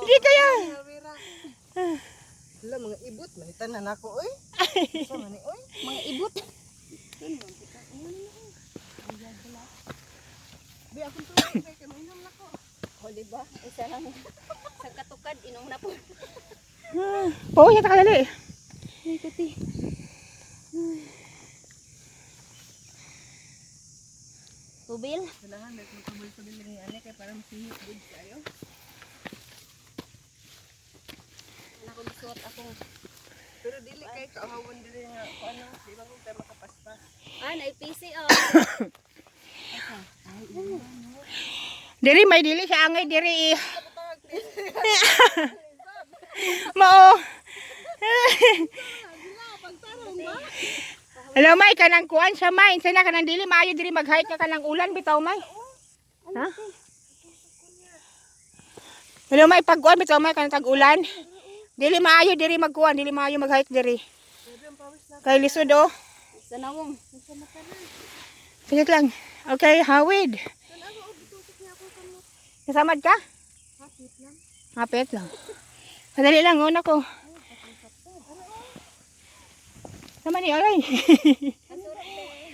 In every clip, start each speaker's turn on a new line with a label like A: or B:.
A: Hindi kaya.
B: Wala, mga ibot. Mahitanan ako, oy. Sama ni, oy.
C: Mga ibot.
B: Di, akong to. Kaya mainom na ko.
C: O, diba? Isa lang. Sa katukad, inom na po.
A: Oo, siya takadali.
C: Ay, kati. Tubil?
B: Kailangan, may magkabal sa bilang ni Ane, kaya parang sihip good kayo.
C: Ako gusto akong...
B: Pero dili kay kaahawan dili nga kung ano, di ba kung tayo makapaspas.
C: Ah, na-PC oh.
A: Diri, may dili siya angay, diri. Mao. Hello, May, kanang kuan siya, May. Sana kanang dili, maayo diri mag-hike ka kanang ulan, bitaw, May. Ha? Hello, May, pag-kuan, bitaw, May, kanang tag-ulan. Dili maayo diri magkuan, dili maayo mag-hike diri. Kay lisod, oh.
C: Sa nawong.
A: Sige lang. Okay, hawid. Kasamad ka?
B: Hapit lang.
A: Hapit lang. Madali lang, una ko. Sama ni, alay.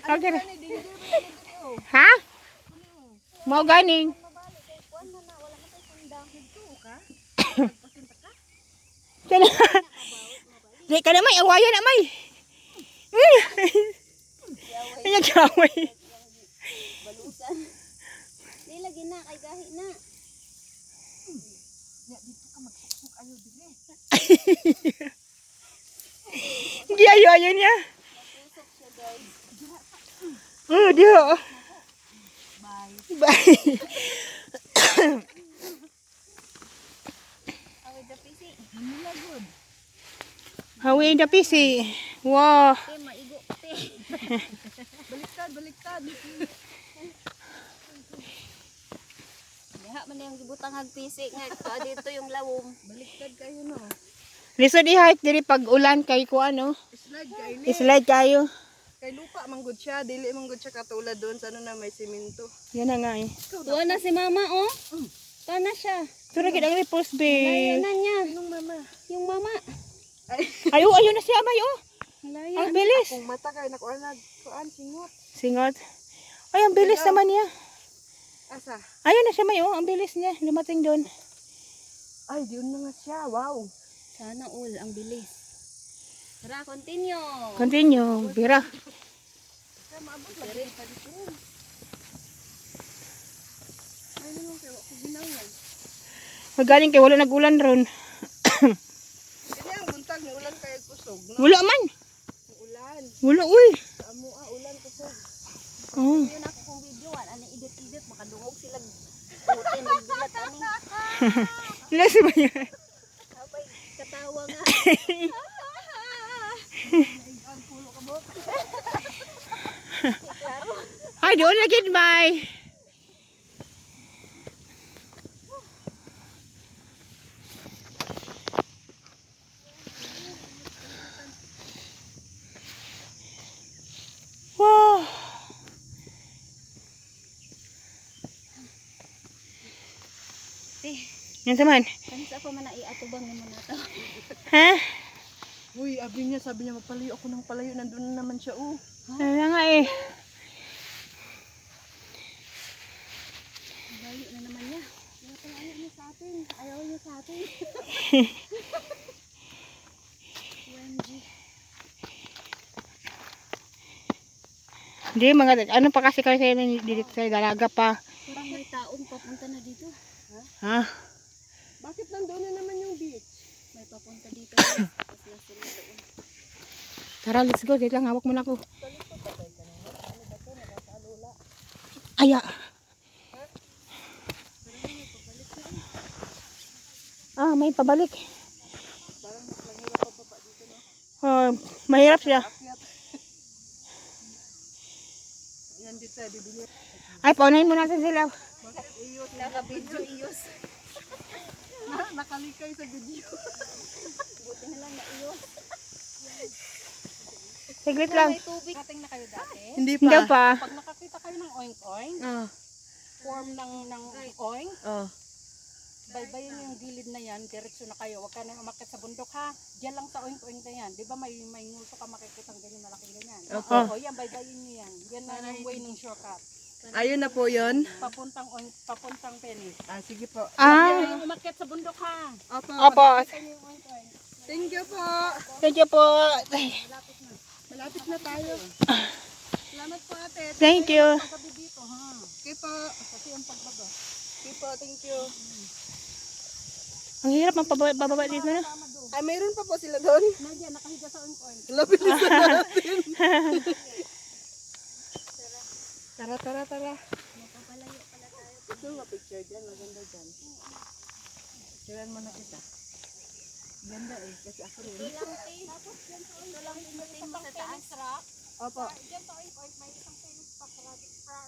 A: Okay. Ha? Mau ganing. Kana. Di ka na may awayan na may. Kanya gaway.
C: Balusan. Di lagi na, kay gahi na.
B: Ya, dito ka magsukok ayo dili.
A: Hindi ayo niya.
C: Tusok siya, guys.
A: Dio.
C: Bye.
A: Bye.
C: Away the PC.
B: Manila good.
A: Hawid the PC. Wow.
C: Te, maigo. Te.
B: Baliktad, baliktad.
C: Diha man yung gibutang hag PC nga. Dito yung lawom.
B: Baliktad kayo no.
A: Lisod i-hike diri pag ulan kay ko ano.
B: Slide kay ni.
A: Slide kayo.
B: Kay lupa manggod siya, dili manggod siya katulad doon sa ano na may semento.
A: Yan na nga eh.
C: Tuwa na si mama, oh. Tuwa na siya.
A: Tura gid ang post
C: Layo
A: be.
C: na niya.
B: Sinong mama?
C: Yung mama.
B: Ay,
A: Ayo na siya may oh.
C: Layo.
A: Ang bilis.
B: kung mata kay nakuanag. Kuan singot.
A: Singot. Ay ang bilis naman niya.
B: Asa?
A: Ayun na siya may oh. Ang bilis niya. Lumating doon.
B: Ay, diyon na nga siya. Wow.
C: Sana all, ang bilis. Tara, continue.
A: Continue. Bira.
B: Kaya maabot lagi pa dito. Ay, naman kayo ako ginawan.
A: Magaling kay wala nag-ulan ron.
B: Kaya ang buntag ni ulan kay kusog. No?
A: Wala man.
B: Ulan.
A: Wala uy.
B: Sa amo ulan kusog.
A: Oh.
C: Yun ako kung video, ano edit-edit, makadungog sila. Puti, nagbilat ani.
A: Ilas ba yan?
C: Kapay, katawa nga.
B: Ang pulo ka mo.
C: Klaro.
A: Ay, doon lagi bye. Wow. Yan saman.
C: Kanisa ko man na iatubang ni mo na to.
A: Ha?
B: Uy, sabi niya magpalayo ako ng palayo. Nandun na naman siya, oh.
A: Ano nga eh.
C: Layo na naman niya. Wala pala ayaw niya sa atin. Ayaw niya sa atin. OMG.
A: Hindi, mga, ano pa kasi kayo dito sa dalaga pa.
C: Parang may taong papunta na dito.
A: Ha?
B: Bakit nandun na naman yung beach?
C: May papunta dito. Tapos na sila doon.
A: Tara, let's go. Dito lang, hawak mo na ako. Aya. Ah, may pabalik.
B: Parang mahirap pa pa dito, no?
A: Oh, mahirap siya.
B: Yan dito sa bibili.
A: Ay, paunahin mo natin sila.
B: Bakit iyos?
C: Naka-video iyos.
B: Nakalikay sa video.
C: Buti na lang na iyos.
A: Siglit lang.
C: May tubig. Kating na kayo dati.
B: Hindi
A: Hindi pa.
C: Pag nakakita kayo ng oink-oink,
B: Oh.
C: form ng oink,
B: Oh.
D: baybayin niyo yung gilid na yan, diretso na kayo. Huwag ka na umakyat sa bundok ha. Diyan lang sa oink-oink na yan. Di ba may ngulto ka makikita ng ganyan malaki ganyan?
B: Opo.
D: O yan, baybayin niyo yan. Yan na yung way ng shortcut.
B: Ayun na po yun.
D: Papuntang oink, papuntang penis.
B: Sige po.
D: Yan na yung umakyat sa bundok ha.
B: Opo.
A: Opo.
D: Yan yung oink-oink.
B: Thank you po.
A: Thank you po.
B: Malapit na tayo. Salamat po ate.
A: Thank you.
D: Pagkabi dito ha.
B: Okay po.
D: Kasi ang pagbaba.
B: Okay po, thank you.
A: Ang hirap ang bababa dito na.
B: Ay, mayroon pa po sila doon.
D: Nandiyan, nakahiga sa oink-oink.
B: Lapit na natin. Tara. Ito nga picture dyan, maganda dyan. Picturean mo na kita. Ganda eh, kasi ako rin.
C: Ito lang pinutin mo sa taas.
B: Opo.
D: Diyan sa oink-oink, may isang penis pa.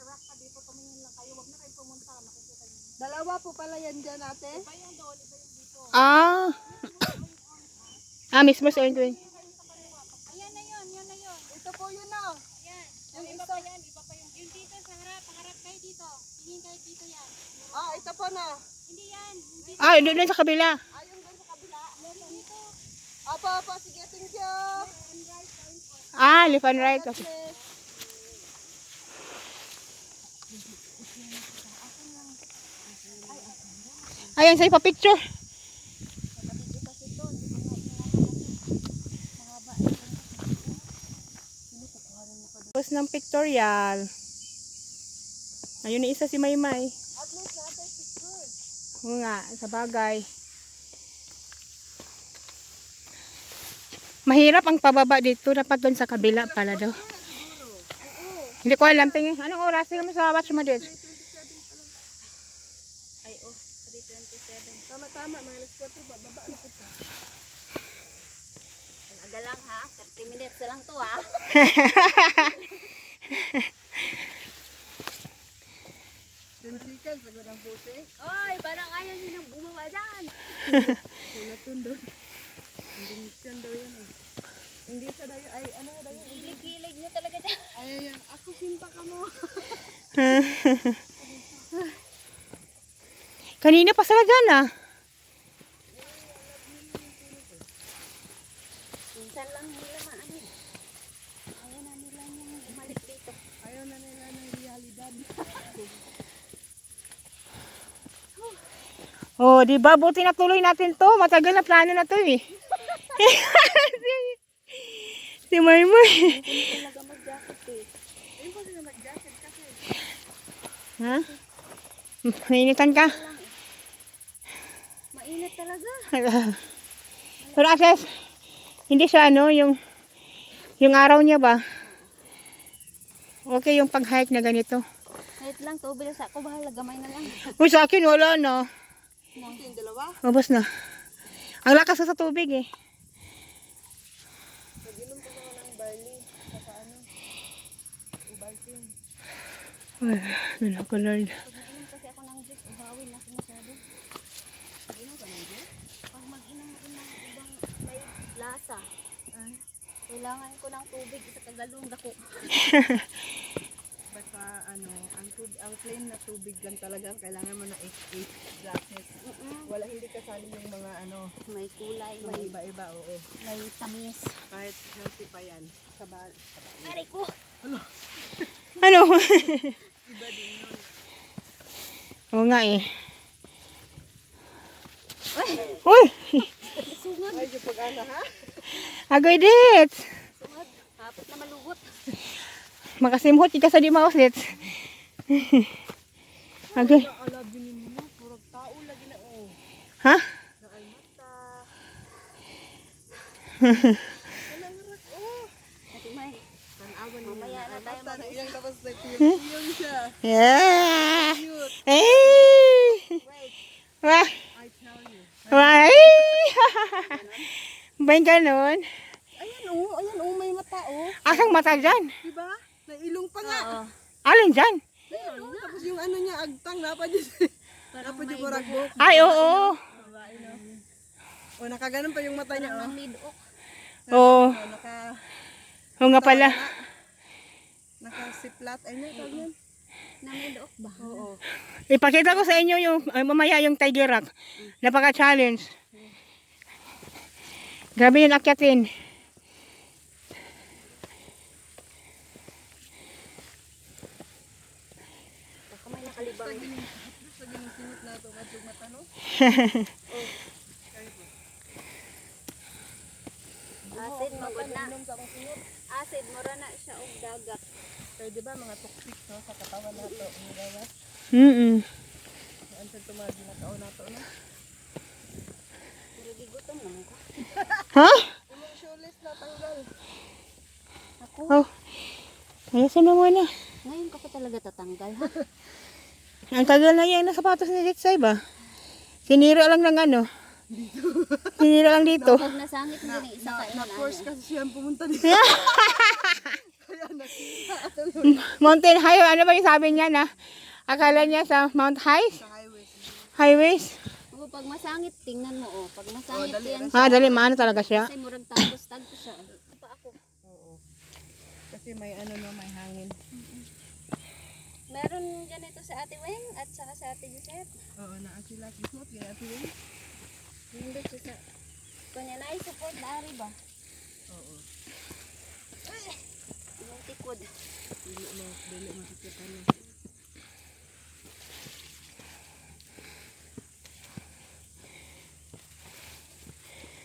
D: Rock pa dito, tumingin lang kayo. Huwag na kayo pumunta, makikita niyo.
B: Dalawa po pala yan dyan ate.
D: Iba yung doon, iba yung dito.
A: Ah. Mismo sa oink-oink.
C: Ayan na yun, yan na yun.
B: Ito po yun na.
C: Yan. Yung iba pa yan, iba pa yung dito sa harap, pangarap kayo dito. Tingin kayo dito yan.
B: Ito po na.
C: Hindi yan. Hindi
A: Doon sa kabila.
B: Ayun doon sa kabila.
C: meron dito.
B: Opo, sige, thank you.
A: Left and right. Okay. Ayan, sa'yo pa picture. Tapos ng pictorial. Ayun na isa si Maymay.
B: At least natin picture.
A: Oo nga, sa bagay. Mahirap ang pababa dito. Dapat doon sa kabila pala daw. Hindi ko alam. Tingin. Anong oras? Tingin mo sa watch mo din.
C: Ay, 3:27.
B: Tama, mga alas 4 ba? Baba na po.
C: Ang aga lang ha. 30 minutes na lang to ha.
B: Tensikan, sagod ang pusi.
C: Oy, parang ayaw nyo nang bumawa dyan.
B: Kulatun doon. Hindi siya daw yan eh. Hindi siya daw yun. Ay, ano daw yun?
C: Hilig-hilig nyo talaga dyan.
B: Ay, yan. Ako sinta ka mo.
A: Kanina pa sila dyan
C: Minsan lang nila maano. Ayaw na nila yung umalik dito.
B: Ayaw na nila ng realidad.
A: Oh, di ba? Buti natuloy natin to. Matagal na plano na to eh. si Maymay.
C: Talaga mag-jacket eh.
B: Ayun pa sila mag-jacket kasi.
A: Ha? Mainitan ka?
C: Mainit talaga.
A: Pero at least, hindi siya yung araw niya ba? Okay yung pag-hike na ganito.
C: Kahit lang to, bilis ako. Bahala, gamay na lang.
A: Uy, sa akin wala na.
B: Ito yung dalawa.
A: Ubos na. Ang lakas na sa tubig eh.
B: Nag-inom ko naman ng barley. Saka ano? Ubalsin.
A: Ay, ano ako Lord.
C: Pag mag-inom kasi ako ng juice, ubawin na masyado. Mag-inom ka ng juice? Pag mag-inom ako ng ibang may lasa, kailangan ko ng tubig sa kagalong dako.
B: Basta ano, ang plain na tubig lang talaga. Kailangan mo na 8 glasses. Wala, hindi kasali yung mga ano,
C: May kulay,
B: mga
C: may
B: iba-iba. Oo.
C: tamis.
B: Kahit healthy pa yan. Sabal.
C: Aray ko!
A: Ano?
B: Iba din yun.
A: Oo nga eh. Uy!
B: Ay, yung pag-ana ha?
A: Agoy dit!
C: Sungad, hapot na malugot.
A: Makasimhot ka sa di mausit. Agoy.
B: Ala, binin mo. Purag tao lagi na oh.
A: Ha?
B: Naay mata.
C: Ate May,
B: Tanawan niya.
C: mamaya na tayo
B: Mata na
C: mag-usap.
B: ilang tapos nagpiyong siya.
A: Yeah!
B: Cute.
A: Hey!
C: Wait,
A: Wah!
B: I tell you.
A: Wah! Bain ganon?
B: Ayan oh, may mata oh.
A: Asang mata dyan?
B: Diba? Nailong pa nga.
C: oo.
A: Alin dyan?
B: Ayun, tapos yung ano niya, agtang, napad yung buragbok.
A: Ay, oo.
B: O, nakaganon pa yung mata niya oh.
C: Ang midok.
A: Oo.
B: O,
A: Oo nga pala.
B: Nakasiplat. Ay, na, tawag yan.
C: Namidook ba?
B: Oo.
A: Ipakita ko sa inyo yung mamaya yung Tiger Rock. Napaka-challenge. Grabe yun akyatin.
C: Baka may nakalibang.
B: Sa ginusinit na ito, matug matano.
C: Acid magod na.
B: Inom sa akong singot.
C: Acid mura na siya og dagat.
B: Kaya di ba mga toxic no, sa katawan na ito. Ang gawas. Ang sa mga ginatao na ito, no?
C: Pero gigutom naman ko.
A: Ha?
B: Imong shoeless na tanggal.
C: Ako,
A: Oh. Ayusin mo muna.
C: ngayon ka pa talaga tatanggal ha?
A: Ang tagal na yung sapatos ni Jitsay ba? Sinira lang ng ano. Sinira lang dito.
C: Pag nasangit mo din isa ka
B: Na-force kasi siyang pumunta dito. Kaya nasira.
A: Mountain high, ano ba yung sabi niya na? Akala niya sa Mount High?
B: Sa highways.
A: Highways?
C: Oo, pag masangit, tingnan mo oh. Pag masangit
B: dali,
C: yan
A: Ah, dali, maano talaga siya.
C: kasi murag tagos siya. Ito pa ako.
B: Oo. Kasi may ano no, may hangin.
C: Meron ganito sa Ate Weng at saka sa Ate Gisette.
B: Oo, na sila kisot. Kaya ito yun.
C: Hindi siya sa... Kanya na support na ari ba?
B: Oo.
C: Yung tikod.
B: Dili mo kita na.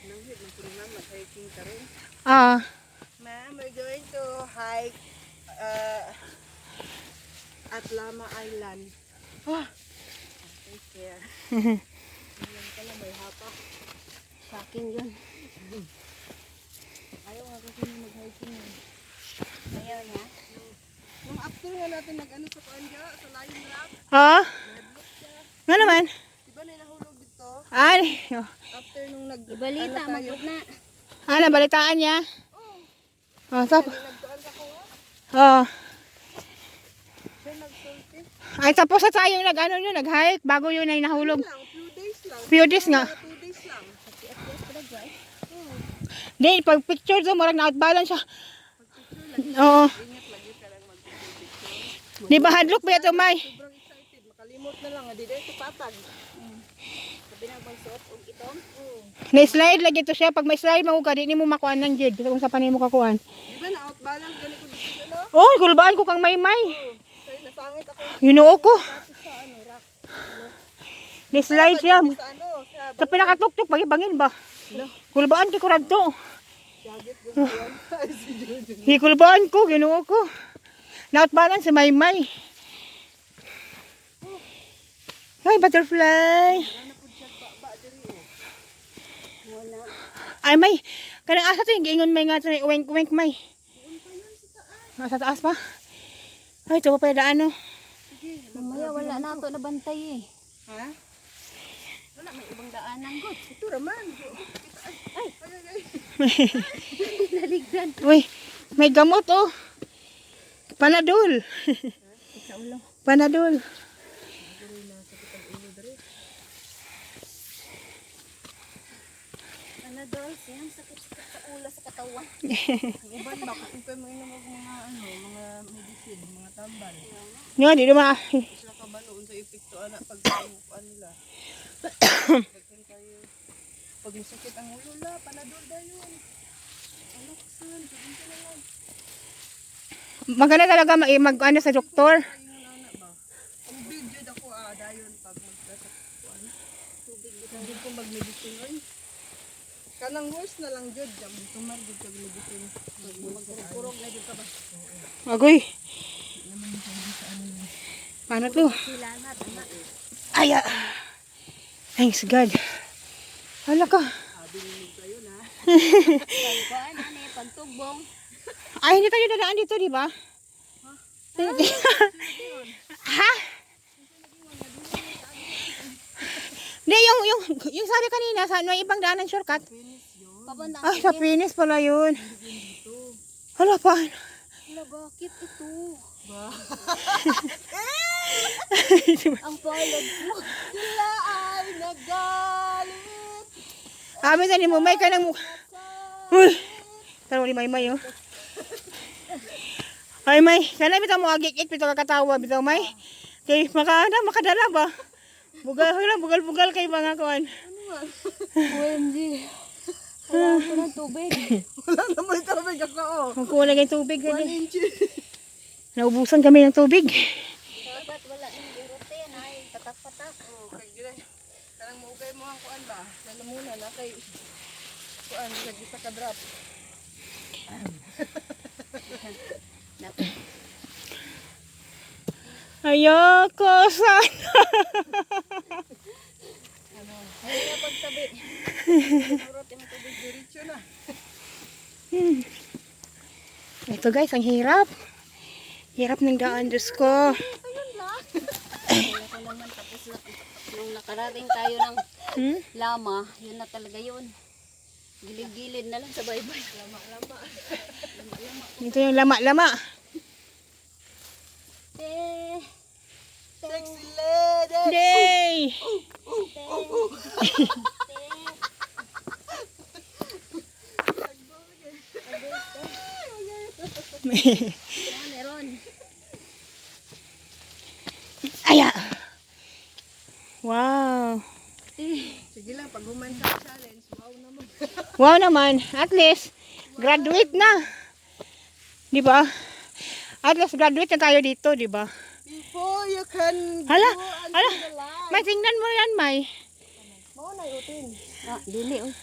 B: Nanghit na kung naman mag-hiking ka rin.
A: Ah,
B: Ma'am, we're going to hike at Lama Island. Ah, take care. Ayan pala, may hapa.
C: Sa akin yun.
B: Ayaw nga kasi na mag-hiking yun.
C: Ayaw niya.
B: Nung after nga natin nag-ano sa Kuanja, sa Lion Rock,
A: ha?
B: nag-look siya.
A: Nga naman?
B: Diba na nahulog dito?
A: Ay,
B: After nung
C: Ibalita,
B: ano tayo,
C: magod na.
A: nabalitaan niya. Oh,
B: nagtuan sa kuha,
A: oh.
B: siya nagsulti.
A: Ay, tapos na tayo nag-ano yun, nag-hike, bago yun ay nahulog.
B: Lang, few days lang.
A: Few days nga.
B: Mga 2 days lang.
A: Di, pag picture doon, marang na-outbalance siya. Oo.
B: Ingat lagi ka lang mag-picture.
A: Di ba hadlock ba ito, May?
B: Sobrang excited, makalimot na lang. Di dahil ito patag.
C: Sabi na magsuot og itong.
A: Na-slide lagi ito siya. Pag may slide mo ka, di mo makuhaan ng jid. Kung sa panin mo kakuhaan.
B: Di ba na-outbalance ganito dito, no?
A: Oh, kulbaan ko kang may-may.
B: Kaya nasangit ako
A: Hinuo ko.
B: dati sa ano, rock.
A: Na-slide siya.
B: Sa ano, sa
A: Sa pinakatuktok, pagibangin ba? Kulbaan ko kurad to.
B: jacket gusto yan. Ay, si Jojo.
A: Hikulbaan ko, ginuo ko. Na-outbalance si may-may. Ay, butterfly.
C: Wala.
A: Ay, may. Kanang asa to yung giingon may nga to. Wink, may. Sa taas pa? Ay, ito pa pala daan, no?
C: Mamaya wala na ito nabantay eh.
B: Ha?
C: Wala, may ibang daanan ko.
B: Ito raman.
C: Ay,
B: Ay.
C: naligdan.
A: Uy, may gamot, oh. Panadol.
C: Sa ulo.
A: Panadol.
C: Panadol, siyang sakit sa ulo sa katawan.
B: Uban ba? Kung kayo mga mga ano, mga medicine, mga tambal.
A: Nga, di naman.
B: Sila ka ba noon sa epekto ana pagkakuan nila. Pagkan kayo pag masakit ang ulo la, panadol dayon. Ano kasan, sabihin ko na lang.
A: Maganda talaga mag-ano sa doktor.
B: Kayo na ana ba? Ang video dako dayon pag magdasa kuan. Tubig dito mag-medicine oy. Kanang worse na lang jud, jam tumar jud kag medicine. Magkurog na jud ka ba?
A: Agoy. Paano to?
C: Silangat.
A: Ay, thanks God. Hala ka.
C: Pagkuhan, ano eh, pagtugbong.
A: Ay, hindi tayo dadaan dito, di ba? Ha? Hindi, yung sabi kanina, sa may ibang daanan shortcut.
C: Papunta
A: Ay, sa Pinis pala yun. Hala pa.
C: Wala, bakit ito? Ang palad mo.
B: Sila ay nagalit.
A: Sabi sa ni mo, may ka ng mukha. Uy. Taro ni May oh. Ay may, kana bitaw mo agik-ik bitaw kakatawa bitaw may. Kay makadala ba? Bugal kay mga kuan.
C: OMG. Kailangan ko ng tubig.
B: Wala naman tubig ako. Oh.
A: Magkuha na ng tubig
B: 1
A: gali.
B: inch.
A: Naubusan kami ng tubig.
C: Dapat wala nang birutin ay patak-patak.
B: Oh, kay gire. Kanang maugay mo ang kuan ba? Lalo muna na kay kuan lagi sa ka-drop.
A: Ayoko sana.
C: Ay, na pagtabi.
B: Diretso na.
A: Ito guys, ang hirap. Hirap ng daan, Diyos ko.
C: Wala ko naman tapos na. Nung nakarating tayo ng lama, yun na talaga yun. Gilid-gilid na lang sa baybay. Lama-lama.
A: Ito yung lama-lama.
B: Sexy lady.
A: Yay!
C: Meron.
A: Aya! Wow!
B: Sige lang, pag human sa challenge, wow naman.
A: Wow naman, at least graduate na. 'Di ba? At least graduate na tayo dito, 'di ba?
B: Before you can
A: Hala,
B: go until
A: hala.
B: the light.
A: May tingnan mo 'yan, May.
B: Mo na utin.
C: Ah, dili oh.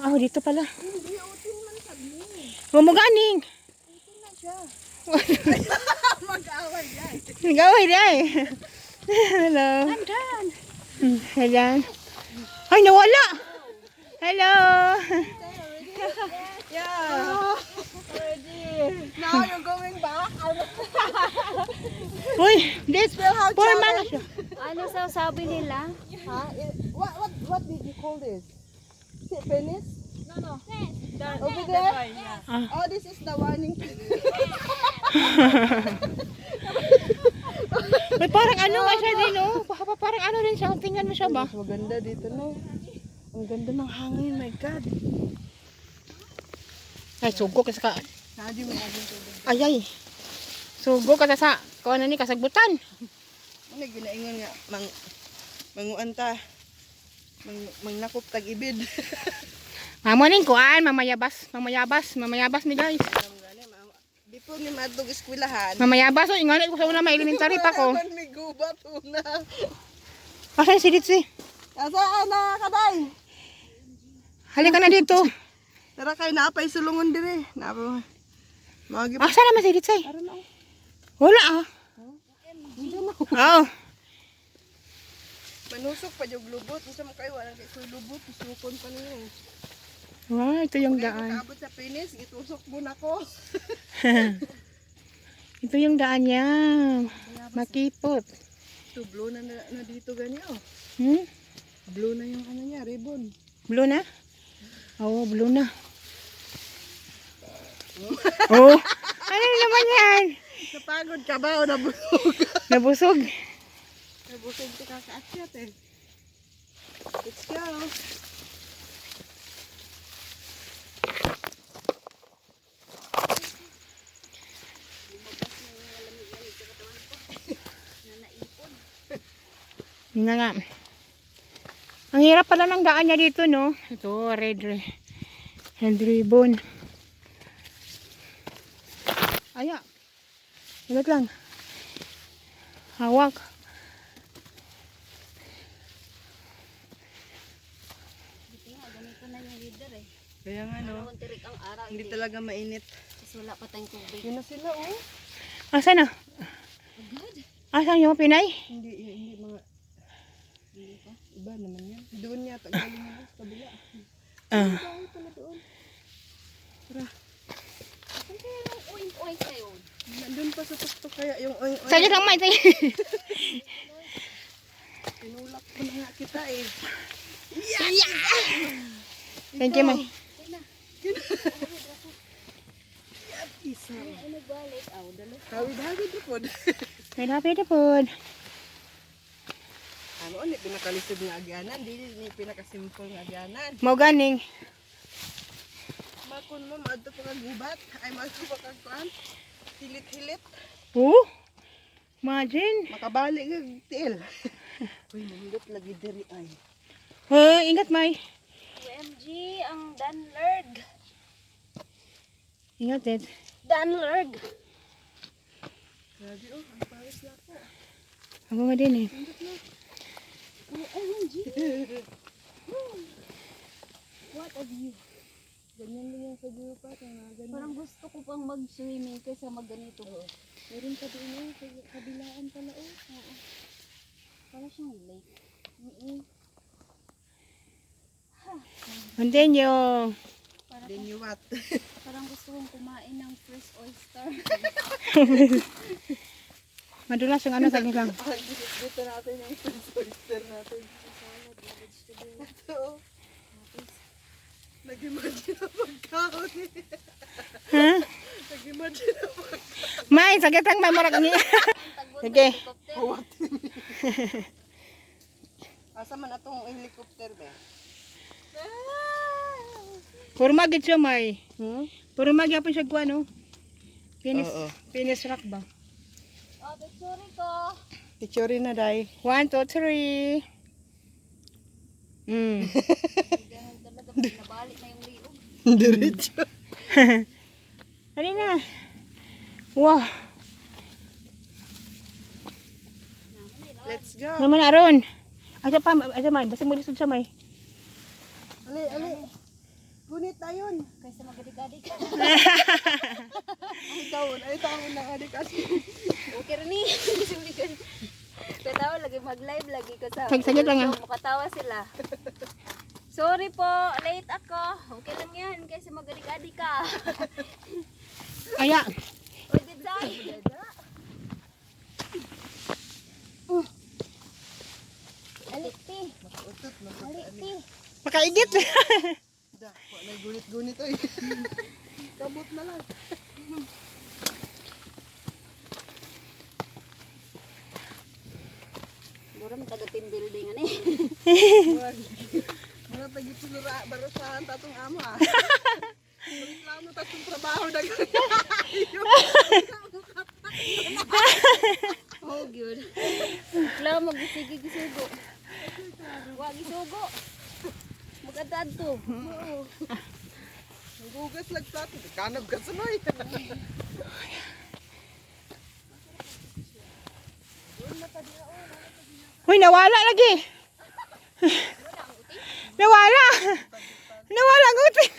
A: Oh, dito pala.
B: Hindi utin man sa mo.
A: Gumuganing.
B: Utin na siya. Mag-away yan.
A: Nagaway di ay. Hello.
B: Andan.
A: Ayan. Ay, nawala. Hello.
B: Yeah. Ready. Now you're going back.
A: Uy, this
B: how
A: poor man na siya.
C: Ano sa sabi nila?
B: What did you call this? Is it penis? No. Over there? Oh, this is the warning penis.
A: Uy, parang ano nga siya din, oh. Parang ano rin siya. Tingnan mo siya ba?
B: Mas maganda dito, no? Ang ganda ng hangin, my God.
A: Ay, sugo ka sa
B: Sadi mo agad tubig.
A: Ay. Sugo ka sa kuha na ni kasagbutan.
B: Ano ginaingon nga, manguan ta. Mangnakop tag-ibid.
A: Mamo ning kuan, mamayabas ni guys.
B: Before ni madtog eskwelahan.
A: Mamayabas, oh, ingani ko sa una may elementary pa ko.
B: Naman may gubat una.
A: Asan si Ditsi?
B: Asaan na kaday?
A: Halika na dito.
B: Tara kay napay sulungon dire. Napa. Magi
A: Asan naman si Ditsi?
B: Aron na.
A: Wala ah. Oh.
B: Manusok pa jog lubot, unsa man kayo wala kay kuy lubot, isukon pa niyo.
A: Wow, ito yung
B: Kaya
A: daan.
B: makaabot sa penis, gitusok mo na ko.
A: Ito yung daan niya. Makipot.
B: Ito blue na dito ganyan oh.
A: Hmm?
B: Blue na yung ano niya, ribbon.
A: Blue na? Oo, blue na. Oh, ano naman yan?
B: Napagod ka ba o nabusog?
A: Nabusog.
B: Nabusog ka kakaakyat eh. Let's go.
A: Yun na nga. Ang hirap pala ng daan niya dito, no? Ito, red ribbon. Aya. Huwag lang. Hawak.
C: Ganito na yung leader eh.
B: Kaya nga no,
C: Ang tirik ang araw.
B: hindi talaga mainit.
C: Kasi wala pa tayong tubig.
B: Yun na sila oh.
A: Asan na? Asan yung Pinay?
B: Hindi mga iba naman yan. Doon yata galing na sa kabila.
A: Ah.
B: Ay pala doon.
C: Saan kaya yung oink-oink na yun?
B: Nandun pa sa tuktok kaya yung oing oing.
A: Sa'yo lang, May.
B: Tinulak ko na nga kita eh.
A: Thank you, May.
B: Isa.
C: Ay, nagbalik. Aw, dalo.
B: Hawid-hawid na po.
A: May happy na po.
B: Ano, ni pinakalisod nga agyanan. Di ni pinakasimple nga agyanan.
A: Mau ganing.
B: Makon mo, maadto pa kag gubat. Ay, maadto pa kag kuan. Hilit-hilit.
A: Oh, imagine.
B: Makabalik kag tiil. Uy, nindot lagi diri ay.
A: Ingat, May.
C: OMG, ang Danlurg.
A: Ingat, Ted.
C: Danlurg.
B: Grabe oh, ang pawis na ako.
A: Ako nga din eh.
C: OMG. What a view.
B: Ganyan din yung sa gubat. Ganyan.
C: Parang gusto ko pang mag-swimming kaysa mag-ganito. Meron pa din sa kabilaan pala. Oo. Para siyang lake.
A: Continue.
B: Then you what?
C: Parang gusto kong kumain ng fresh oyster.
A: Madulas yung ano sa lang.
B: Dito natin yung oyster natin. Ito oh. Nag-imagine na pagkaon eh.
A: Ha?
B: Nag-imagine na pagkaon.
A: May, sagatang may marag ni. Sige.
B: What? Asa man atong helicopter ba?
A: Puro magit siya, May.
B: Hmm?
A: Puro magyapon siya kuha, no? Pinis,
B: Oo.
A: pinis rock ba?
C: Oh, picture ko.
B: Picture na day.
A: 1, 2, 3.
C: Ganun talaga. Nabalik na yung liog.
B: Diretso.
A: Ano na? Wow.
B: Let's go.
A: Naman aron. Asa pa, asa man. Basta mo lisod siya, May.
B: Ali, ali. Gunit na yun.
C: Kaysa magadik-adik.
B: Ay taon ng adik kasi.
C: Okay rin eh. Katawa lagi mag-live lagi ko sa
A: Saglit lang ah.
C: Makatawa sila. Sorry po, late ako. Okay lang yan, kaysa magadik-adik ka.
A: Aya.
C: Pwede tayo. Alikti.
B: Utot,
C: Alikti.
A: Makaigit.
B: Da, wala gunit-gunit oy. Kabot na lang.
C: Siguro taga-team building ano eh.
B: Mga tagi-tulura, barusahan tatong amo ah. Reklamo tatong trabaho dagan.
C: Oh, good. Kailangan mag-gisigi-gisugo. Huwag gisugo. Mag-adad to. Oo.
B: Gugas lang plato, kanab ka sanoy.
A: Uy, nawala lagi. Nawala. Nawala gutin.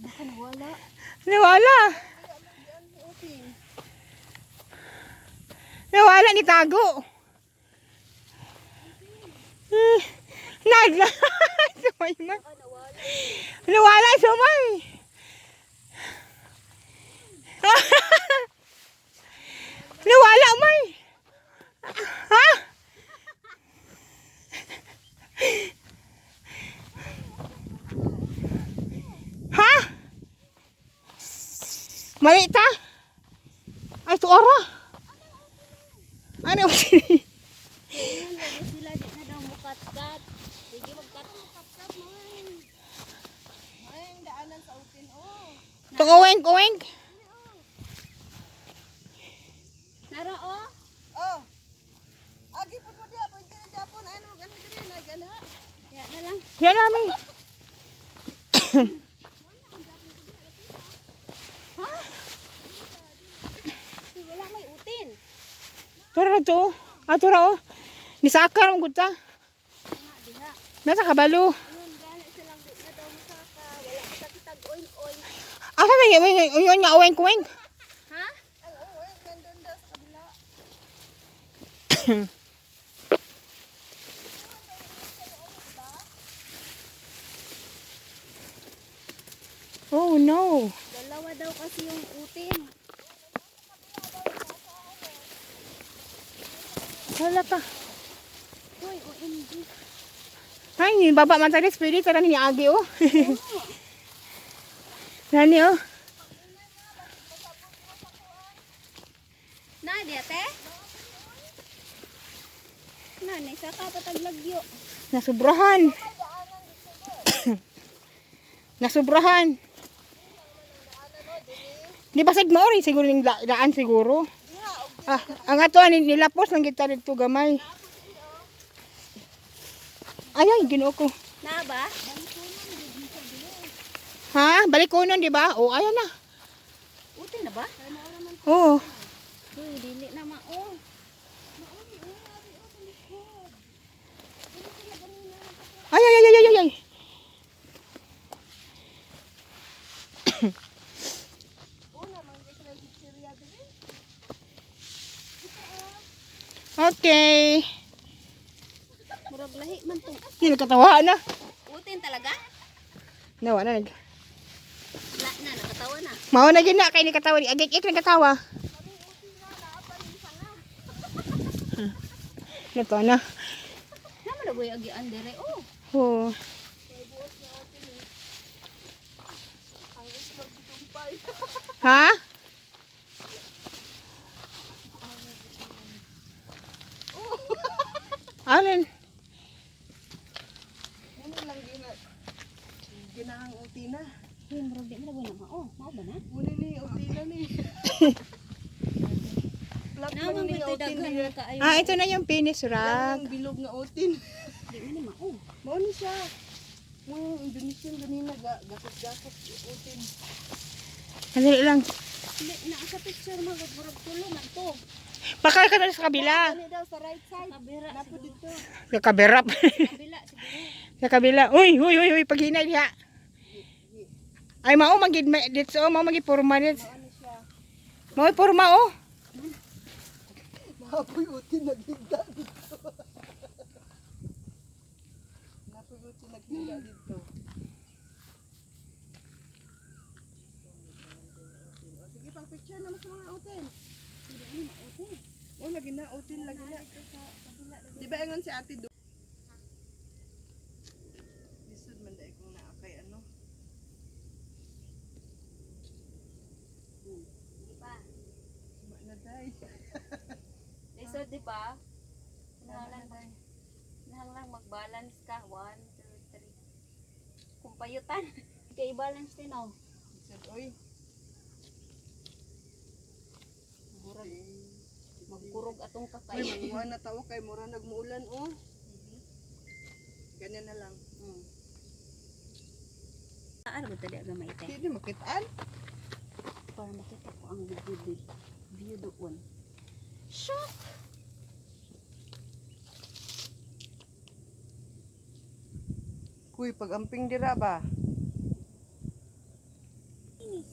C: Baka nawala.
A: Nawala. Nawala ni tago. Nagla. Sumay man. Nawala sumay. Nawala may. Ha? Ha? Mali ta? Ay, tuara. Ano sini?
C: Ayan, lagi sila di na daw mukat-kat. Sige, magkat-kat man.
B: Ay, ang daanan sa utin oh.
A: Tungaweng.
C: Nara oh.
B: Oh. Agi po po dia, pwede na Japon ano ganun dire na gana.
C: Yan na lang.
A: Yan namin.
C: Wala may utin.
A: Tura to. Tura oh. Nisakar ang gudta.
C: Diha.
A: Nasa kabalo.
C: Ayun, gani silang di na daw musaka. Wala kita kitag oing-oing.
A: Asa na yun nga uweng-kuweng.
C: Ha?
B: Ay, oh, ay, nandun daw sa kabila.
A: Oh no.
C: Dalawa daw kasi yung utin.
A: Wala ka.
C: Uy, OMG.
A: Ay, baba man tayo spirit. Tara ni Agi oh. Nani oh.
C: Na, di ate? Na, naisa ka pataglagyo.
A: Nasubrahan. Nasubrahan. Di ba sigma rin siguro yung daan siguro. Ang ato nilapos ng kita dito gamay. Ay, Ginoo ko.
C: Na ba?
A: Ha? Balikonon, di ba? O, ayan na.
C: Uti na ba?
A: Oo.
C: Uy, dili na mao.
A: Ay. Okay.
C: Murag lahi man to.
A: Hindi nagkatawa na.
C: Utin talaga?
A: Nawa na.
C: Nakatawa na.
A: Mao na gina kay ni katawa. Agik-ik nagkatawa. Ito na.
C: Naman na boy agi andere. Oh.
A: Oo. Ha? Alin?
B: Ano lang ginahang uti na.
C: Uy, murag di mo na mao. Mao ba na?
B: Muna ni uti na ni. Plak man
C: Naman
B: ni
C: ba
B: utin
C: daghan
B: niya.
C: kaayo?
A: Ito na yung finish rack.
B: Ang bilog nga utin.
C: Di man ni mao.
B: Mao ni siya. Mga Indonesian ganina gasot-gasot utin.
A: Sandali lang.
C: Hindi na sa picture murag tulo man to.
A: Baka ka na sa kabila.
B: Ano daw sa right side?
C: Kabira
B: Napo
C: siguro.
B: dito.
A: Sa kaberap.
C: Kabila siguro.
A: Sa kabila. Uy. Paghinay diha. Ay, mao magid dito. Mao magid porma dito.
B: Ano siya?
A: Mao porma oh.
B: Napoy utin naghinda dito. Napoy utin naghinda dito. O, sige, pang picture naman sa mga utin. Oh, lagi na, utin, lagi na. Di ba ingon si ate do? Lisod man dahil kung naakay ano.
C: Di ba?
B: Ba na dahil.
C: So, di ba? Nahanglang mag-balance ka. 1, 2, 3. Kung payutan. Kaya i-balance din oh.
B: Lisod, oy.
C: Magkurog atong
B: Uy,
C: kakay.
B: manguha na tawa kay mura nagmuulan, oh. Ganyan na lang.
C: Ano ba tali aga maite?
B: Hindi makitaan.
C: Para makita ko ang view doon. Shock!
B: Kuy, pag amping dira ba?
C: Yun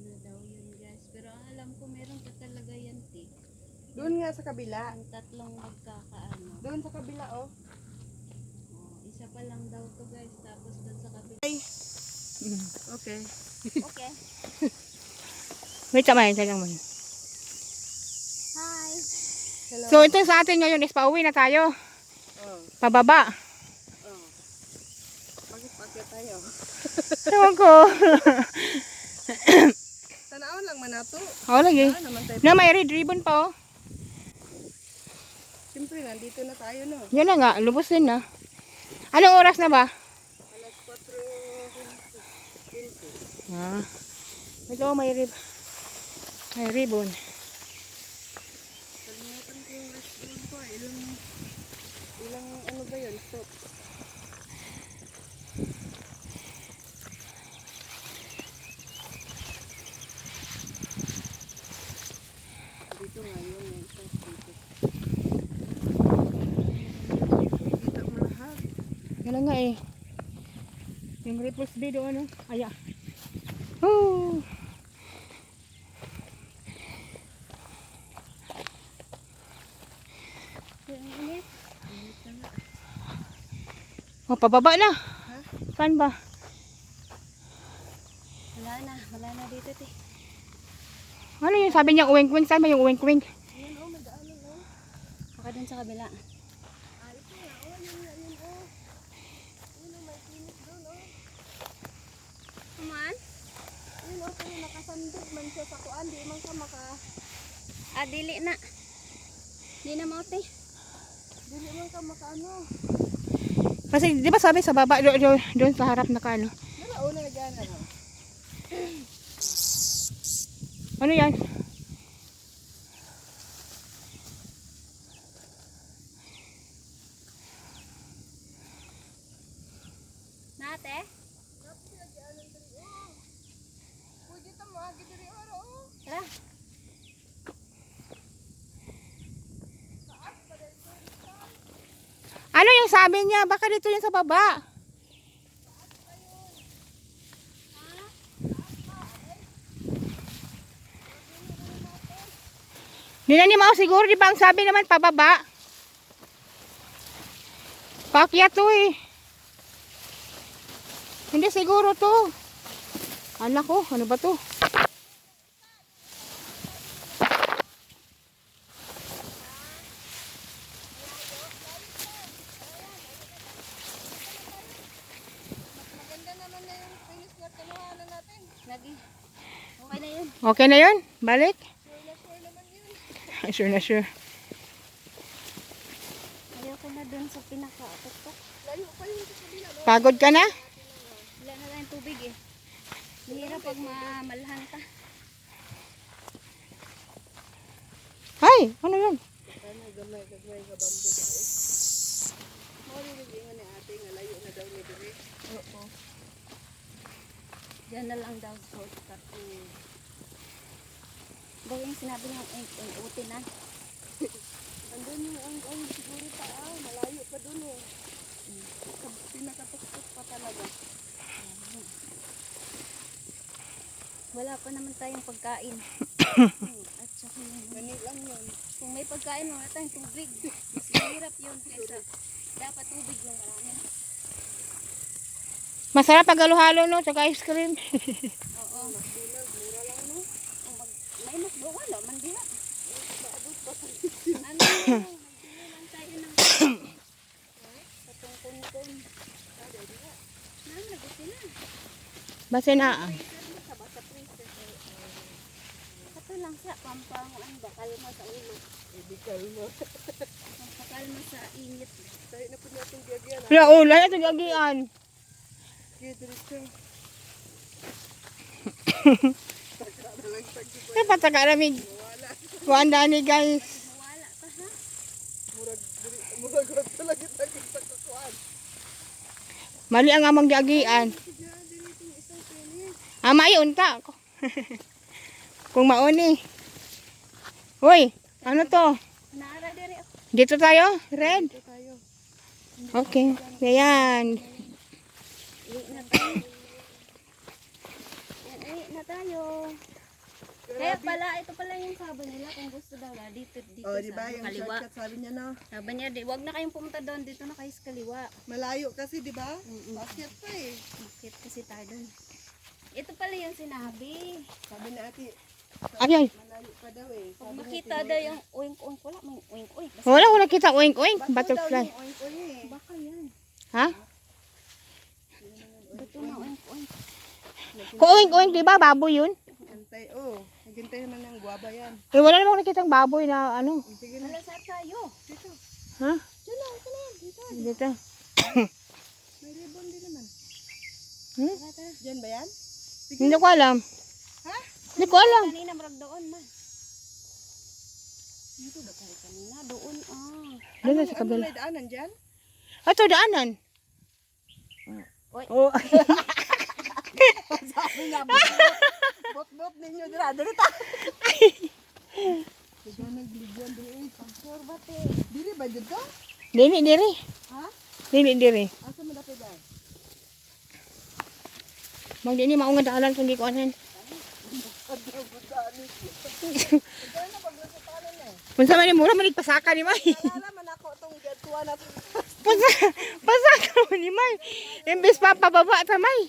C: na daw yun guys. Pero ang alam ko meron ka talaga yan te.
B: Doon nga sa kabila.
C: Ang tatlong magkakaano.
B: Doon sa kabila, oh.
C: Oh, isa pa lang daw to guys. Tapos doon sa kabila.
B: Okay.
C: Okay.
A: Wait sa may lang mo.
C: Hi!
B: Hello.
A: So ito sa atin ngayon is pauwi na tayo.
B: Oh,
A: Pababa.
B: oh. Bakit pakya tayo?
A: Ewan ko.
B: Tanawon lang man nato.
A: Oo lagi.
B: Ah, naman tayo.
A: Na may red ribbon pa oh.
B: Siyempre, nandito na tayo, no?
A: Yan na nga, lubos din na. Anong oras na ba?
B: Alas 4:20.
A: Ah. Ito may ribbon.
B: Kalimutan ko yung restaurant ko. Ilang ano ba yun? Stop. Dito nga yun. Yung stop dito. Kita mo lahat.
A: Yan na nga eh. Yung ripples B doon ano. Aya. Oh. Oh, pababa na. Saan ba?
C: Wala na dito te.
A: Ano yung sabi niya uwing-wing? Saan ba yung uwing-wing?
C: Baka dun sa kabila. Kuman?
B: Yun, pero nakasandog man siya sa kuan. Di man ka maka...
C: Dili na. Di na mo te.
B: Dili man ka makaano.
A: Kasi di ba sabi sa baba, doon sa harap na kaano.
B: Wala una nagana no.
A: Ano yan?
C: Nate?
B: Pwede ta maagi diri oro.
C: Tara.
A: Ano yung sabi niya? Baka dito yun sa baba. Hindi na ni Mao siguro, di ba ang sabi naman pababa? Paakyat to eh. Hindi siguro to. Anak ko, ano ba to?
B: Maganda naman na yung finish na kinuhanan natin.
C: Lagi. Okay na yun.
A: Okay na yun? Balik?
B: Sure naman yun.
A: Sure na sure.
C: Ayoko na dun sa pinaka-tuktok.
B: Layo pa yun sa kabila. No?
A: Pagod ka na?
C: Wala na tayong tubig eh. Mahirap pag malhan ka.
A: Ay, ano yun?
B: Ano gamay ka bambo diri. Mao ni gingon ni ate nga layo na daw ni diri. Oo.
C: Diyan na lang daw shortcut. Bago yung sinabi niya, uti na.
B: Andun yung ang siguro pa malayo pa dun eh. Pinakatuktok pa talaga.
C: Wala pa naman tayong pagkain. At saka
B: Gani lang yun.
C: kung may pagkain, wala tayong tubig. Mas mahirap yun kaysa dapat tubig yung marami.
A: Masarap pag halo-halo no, tsaka ice cream.
C: Oo.
B: Mura lang no.
C: May mas wala man diha. Ano, magbili lang tayo ng patungkon-kon. Nagusin na.
A: Basta na.
C: Sa freezer. Kato lang siya, pampanguan ba? Kalma sa ulo.
B: Hindi kalma.
C: Pampakalma sa init.
B: Tayo na po natin gagyan.
A: Wala, oh, lahat ito gagian.
B: Kaya diretso.
A: Ay, pataka namin. Kuanda ni guys.
C: Mawala ka ha?
B: Murag talaga tayo sa kakuan.
A: Mali ang amang gagian. Ama yun ta. Kung mauni. Uy, ano to?
C: Naara diri ako.
A: Dito tayo? Red?
B: Ito tayo.
A: Okay. Ayan.
C: Uwi na tayo. Yan, uwi na tayo. Kaya pala, ito pala yung sabi nila kung gusto daw na dito
B: Oh, di ba
C: sa
B: yung
C: kaliwa.
B: shortcut sabi niya no?
C: Sabi niya, wag na kayong pumunta doon, dito na kayo sa kaliwa.
B: Malayo kasi di ba?
C: Mm-mm.
B: Bakit pa eh.
C: Bakit kasi tayo doon? Ito pala yung sinabi.
B: Sabi na ate,
A: Ayan.
B: malayo pa daw eh.
C: Pag makita daw yung oink-oink, wala may oink-oink.
A: Wala ko nakita. Oink, oink. Butterfly.
B: Oink-oink eh.
C: Baka yan.
A: Ha?
C: Bato na oink-oink.
A: Kung oink, oink, di ba? Baboy yun?
B: Antay, oh. Naghintay naman ng guwaba yan.
A: Eh, wala namang nakitang baboy na ano.
B: Sige na.
C: Wala saan tayo?
B: Dito.
A: Ha?
C: Diyan na, ito na yan. Dito.
A: Dito.
B: May ribbon din naman.
A: Hmm?
C: Tara, tara.
B: Diyan ba yan?
A: Hindi ko alam.
B: Ha?
A: Hindi ko alam.
C: Kanina marag doon, ma. Dito ba tayo kanina? Doon,
A: Doon na sa
B: Ano
A: kabila.
B: may daanan dyan?
A: Ito, daanan.
C: Oy.
A: Oh.
B: Sabi niya, bot-bot ninyo dira. Dili ta. Diba naglibuan doon?
C: Sure ba, te?
B: Dili ba dito?
A: Dili, diri.
B: Ha?
A: Dili, diri.
B: Asa man dapat ba?
A: Mag di ni maunga daanan kung di ko anan. Punsa man ni mura man pasaka ni May.
B: Alala man ako tong gatuwa na to.
A: Pasaka man ni May. Imbes pa pababa ta May.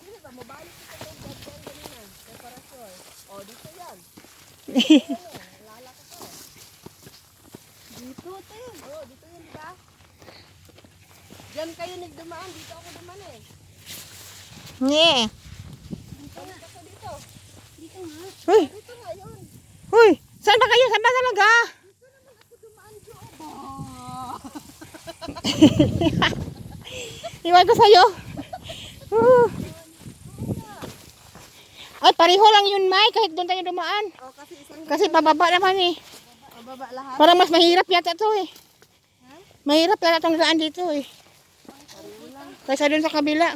B: Dili ba mabalik ko tong gatuwa kanina? Preparasyon. Oh, dito yan. Alala ko to. Dito te. Oh, dito yan di ba? Diyan kayo nagdumaan, dito ako dumaan eh.
A: Nge.
B: Dito na ako dito.
C: Dito nga.
A: Uy,
B: Dito nga yun.
A: uy. Saan ba kayo? Saan ba talaga?
B: Dito naman ako dumaan doon.
C: Oh,
A: Iwan ko sa'yo. Ay, pareho lang yun, May. Kahit doon tayo dumaan.
B: Oh, kasi isang
A: Kasi pababa naman eh.
B: mababa lahat.
A: Parang mas mahirap yata to eh. Mahirap yata itong daan dito eh. Kaysa doon sa kabila.